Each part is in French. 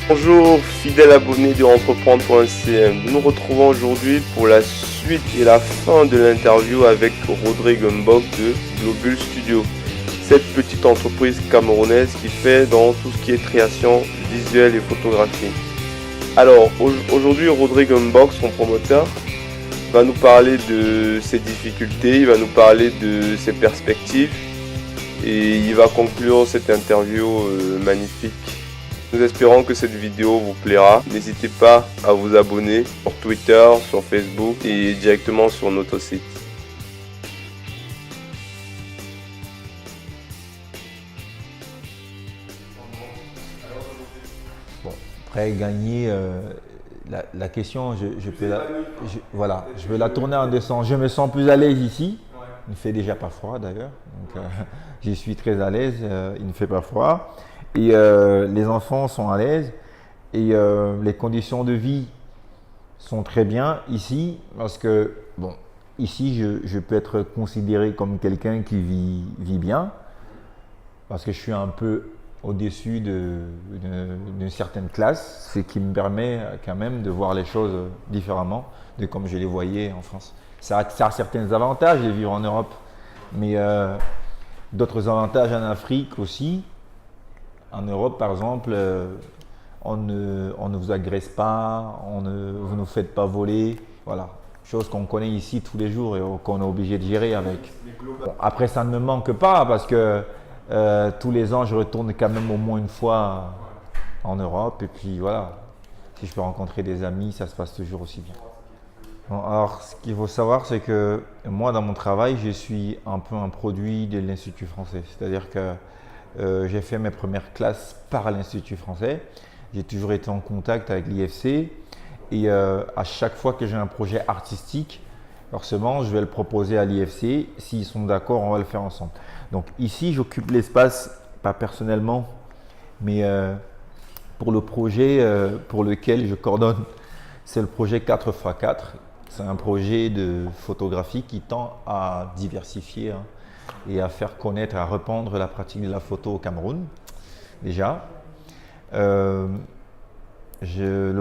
Bonjour fidèles abonnés de Entreprendre.cm. Nous nous retrouvons aujourd'hui pour la suite et la fin de l'interview avec Rodrigue Mbok de Globule Studio. Cette petite entreprise camerounaise qui fait dans tout ce qui est création visuelle et photographie. Alors aujourd'hui Rodrigue Mbok, son promoteur, va nous parler de ses difficultés, il va nous parler de ses perspectives et il va conclure cette interview magnifique. Nous espérons que cette vidéo vous plaira. N'hésitez pas à vous abonner sur Twitter, sur Facebook et directement sur notre site. Bon, après gagner, la question, voilà, je vais la tourner en deux sens. Je me sens plus à l'aise ici. Il ne fait déjà pas froid d'ailleurs. Donc, j'y suis très à l'aise. Il ne fait pas froid. Et les enfants sont à l'aise. Et les conditions de vie sont très bien ici. Parce que, bon, ici, je peux être considéré comme quelqu'un qui vit bien. Parce que je suis un peu au-dessus d'une certaine classe, ce qui me permet quand même de voir les choses différemment de comme je les voyais en France. Ça a certains avantages de vivre en Europe, mais d'autres avantages en Afrique aussi. En Europe, par exemple, on ne vous agresse pas, vous ne vous faites pas voler, voilà. Chose qu'on connaît ici tous les jours et qu'on est obligé de gérer avec. Bon, après, ça ne me manque pas parce que tous les ans, je retourne quand même au moins une fois en Europe. Et puis voilà, si je peux rencontrer des amis, ça se passe toujours aussi bien. Bon, alors, ce qu'il faut savoir, c'est que moi, dans mon travail, je suis un peu un produit de l'Institut français. C'est-à-dire que j'ai fait mes premières classes par l'Institut français. J'ai toujours été en contact avec l'IFC. Et à chaque fois que j'ai un projet artistique, forcément, je vais le proposer à l'IFC. S'ils sont d'accord, on va le faire ensemble. Donc ici, j'occupe l'espace, pas personnellement, mais pour le projet pour lequel je coordonne. C'est le projet 4x4. C'est un projet de photographie qui tend à diversifier et à faire connaître, à répandre la pratique de la photo au Cameroun, déjà. Le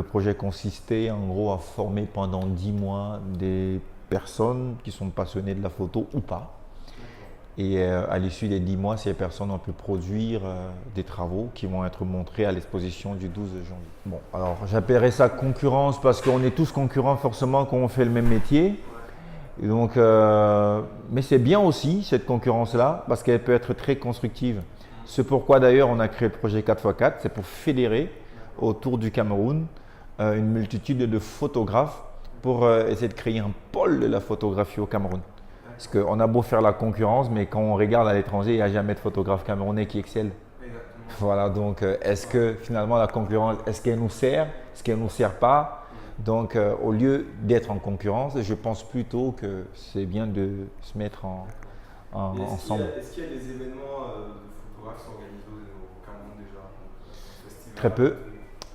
projet consistait en gros à former pendant 10 mois des personnes qui sont passionnées de la photo ou pas. Et à l'issue des 10 mois, ces personnes ont pu produire des travaux qui vont être montrés à l'exposition du 12 janvier. Bon, alors j'appellerais ça concurrence parce qu'on est tous concurrents forcément quand on fait le même métier. Et donc, mais c'est bien aussi cette concurrence-là parce qu'elle peut être très constructive. C'est pourquoi d'ailleurs on a créé le projet 4x4, c'est pour fédérer autour du Cameroun une multitude de photographes pour essayer de créer un pôle de la photographie au Cameroun. Parce qu'on a beau faire la concurrence, mais quand on regarde à l'étranger, il n'y a jamais de photographe camerounais qui excelle. Voilà, donc est-ce que finalement la concurrence, est-ce qu'elle nous sert? Est-ce qu'elle ne nous sert pas? Donc au lieu d'être en concurrence, je pense plutôt que c'est bien de se mettre ensemble. Est-ce qu'il y a des événements de photographes qui sont organisés au Cameroun déjà? Très peu,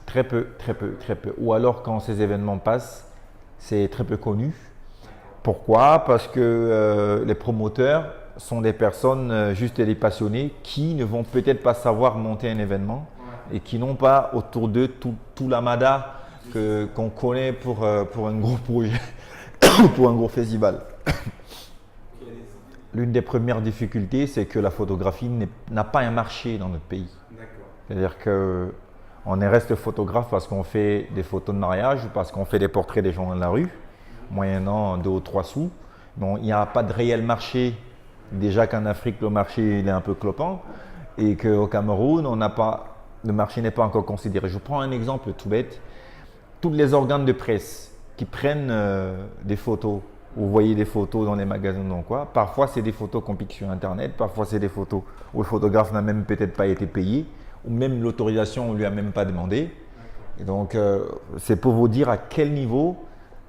très peu, très peu, très peu. Ou alors quand ces événements passent, c'est très peu connu. Pourquoi? Parce que les promoteurs sont des personnes juste des passionnés qui ne vont peut-être pas savoir monter un événement et qui n'ont pas autour d'eux tout l'amada qu'on connaît pour un gros projet ou pour un gros festival. L'une des premières difficultés, c'est que la photographie n'a pas un marché dans notre pays. C'est-à-dire qu'on reste photographe parce qu'on fait des photos de mariage ou parce qu'on fait des portraits des gens dans la rue, moyennant 2 ou 3 sous. Bon, il n'y a pas de réel marché. Déjà qu'en Afrique, le marché il est un peu clopant et qu'au Cameroun, le marché n'est pas encore considéré. Je prends un exemple tout bête. Tous les organes de presse qui prennent des photos, vous voyez des photos dans les magasins, donc quoi. Parfois, c'est des photos qu'on pique sur Internet. Parfois, c'est des photos où le photographe n'a même peut-être pas été payé ou même l'autorisation, on ne lui a même pas demandé. Et donc, c'est pour vous dire à quel niveau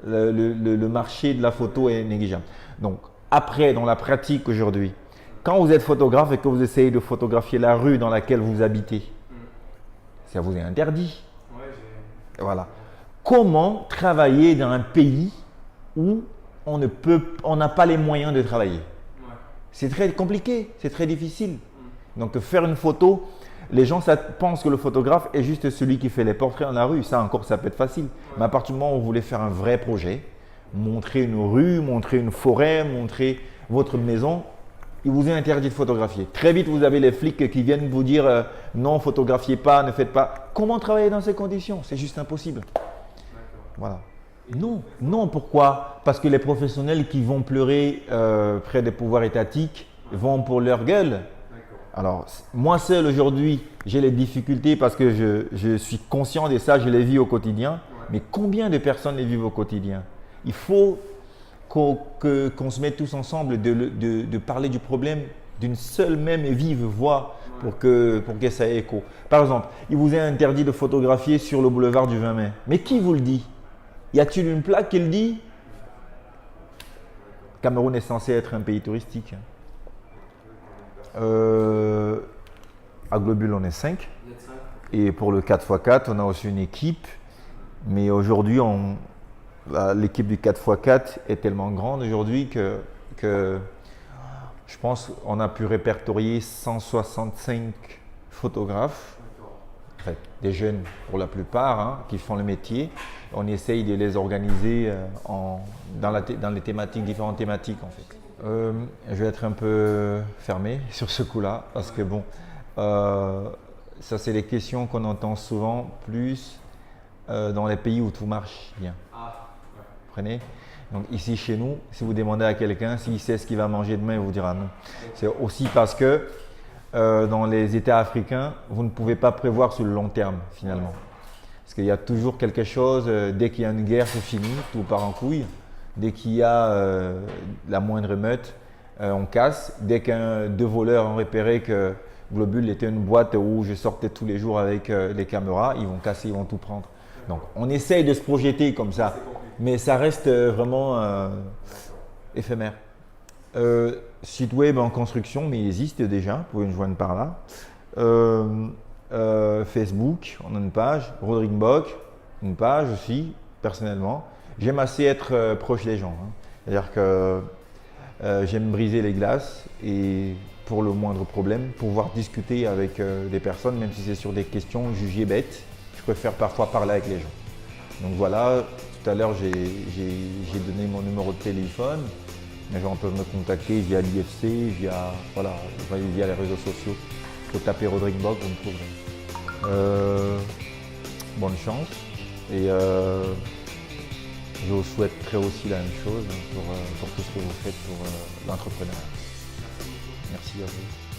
le marché de la photo est négligeable. Donc, après, dans la pratique aujourd'hui, quand vous êtes photographe et que vous essayez de photographier la rue dans laquelle vous habitez, ça vous est interdit. Voilà. Comment travailler dans un pays où on n'a pas les moyens de travailler? C'est très compliqué, c'est très difficile. Donc, faire une photo, Les gens pensent que le photographe est juste celui qui fait les portraits en la rue. Ça encore, ça peut être facile. Mais à partir du moment où vous voulez faire un vrai projet, montrer une rue, montrer une forêt, montrer votre maison, il vous est interdit de photographier. Très vite, vous avez les flics qui viennent vous dire non, photographiez pas, ne faites pas. Comment travailler dans ces conditions? C'est juste impossible. Voilà. Non, non, pourquoi? Parce que les professionnels qui vont pleurer près des pouvoirs étatiques vont pour leur gueule. Alors, moi seul aujourd'hui, j'ai les difficultés parce que je suis conscient de ça, je les vis au quotidien. Mais combien de personnes les vivent au quotidien? Il faut qu'on se mette tous ensemble de parler du problème d'une seule même et vive voix pour que ça ait écho. Par exemple, il vous est interdit de photographier sur le boulevard du 20 mai. Mais qui vous le dit? Y a-t-il une plaque qui le dit? Cameroun est censé être un pays touristique. À Globule, on est 5. Et pour le 4x4, on a aussi une équipe. Mais aujourd'hui, l'équipe du 4x4 est tellement grande aujourd'hui que je pense qu'on a pu répertorier 165 photographes, des jeunes pour la plupart, hein, qui font le métier. On essaye de les organiser dans les thématiques, différentes thématiques en fait. Je vais être un peu fermé sur ce coup-là parce que bon, ça c'est les questions qu'on entend souvent plus dans les pays où tout marche bien. Vous comprenez? Donc ici chez nous, si vous demandez à quelqu'un s'il sait ce qu'il va manger demain, il vous dira non. C'est aussi parce que dans les États africains, vous ne pouvez pas prévoir sur le long terme finalement. Parce qu'il y a toujours quelque chose, dès qu'il y a une guerre, c'est fini, tout part en couille. Dès qu'il y a la moindre meute, on casse. Dès qu'un deux voleurs ont repéré que Globule était une boîte où je sortais tous les jours avec les caméras, ils vont casser, ils vont tout prendre. Donc on essaye de se projeter comme ça, mais ça reste vraiment éphémère. Site web en construction, mais il existe déjà, vous pouvez me joindre par là. Facebook, on a une page. Rodrigue Bock, une page aussi, personnellement. J'aime assez être proche des gens. Hein. C'est-à-dire que j'aime briser les glaces et pour le moindre problème, pouvoir discuter avec des personnes, même si c'est sur des questions jugées bêtes. Je préfère parfois parler avec les gens. Donc voilà, tout à l'heure j'ai donné mon numéro de téléphone. Les gens peuvent me contacter via l'IFC, via les réseaux sociaux. Il faut taper Rodrigue Bock, vous me trouverez. Bonne chance et je vous souhaiterais aussi la même chose pour tout ce que vous faites pour l'entrepreneuriat. Merci à vous.